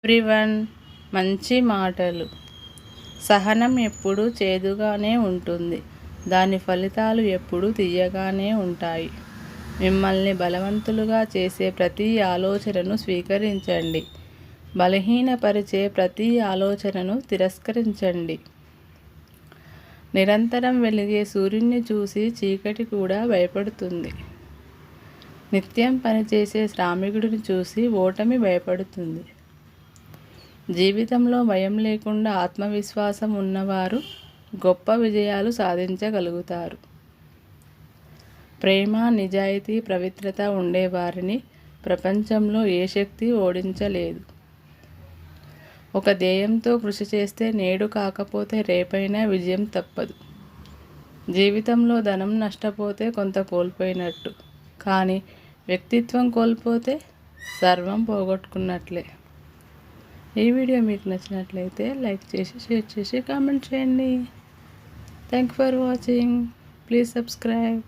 Everyone, మంచి మాటలు. సహనం ఎప్పుడూ చేదుగానే ఉంటుంది. దాని ఫలితాలు ఎప్పుడూ తియ్యగానే ఉంటాయి. మిమ్మల్ని బలవంతులుగా చేసే ప్రతి ఆలోచనను స్వీకరించండి. బలహీనపరిచే ప్రతి ఆలోచనను తిరస్కరించండి. నిరంతరం వెలిగే సూర్యుడిని చూసి చీకటి కూడా భయపడుతుంది. నిత్యం పనిచేసే శ్రామికుడిని చూసి ఓటమి భయపడుతుంది. జీవితంలో భయం లేకుండా ఆత్మవిశ్వాసం ఉన్నవారు గొప్ప విజయాలు సాధించగలుగుతారు. ప్రేమ, నిజాయితీ, పవిత్రత ఉండేవారిని ప్రపంచంలో ఏ శక్తి ఓడించలేదు. ఒక ధ్యేయంతో కృషి చేస్తే నేడు కాకపోతే రేపైనా విజయం తప్పదు. జీవితంలో ధనం నష్టపోతే కొంత కోల్పోయినట్టు, కానీ వ్యక్తిత్వం కోల్పోతే సర్వం పోగొట్టుకున్నట్లే. ఈ వీడియో మీకు నచ్చినట్లయితే లైక్ చేసి, షేర్ చేసి, కామెంట్ చేయండి. Thank you for watching. Please subscribe.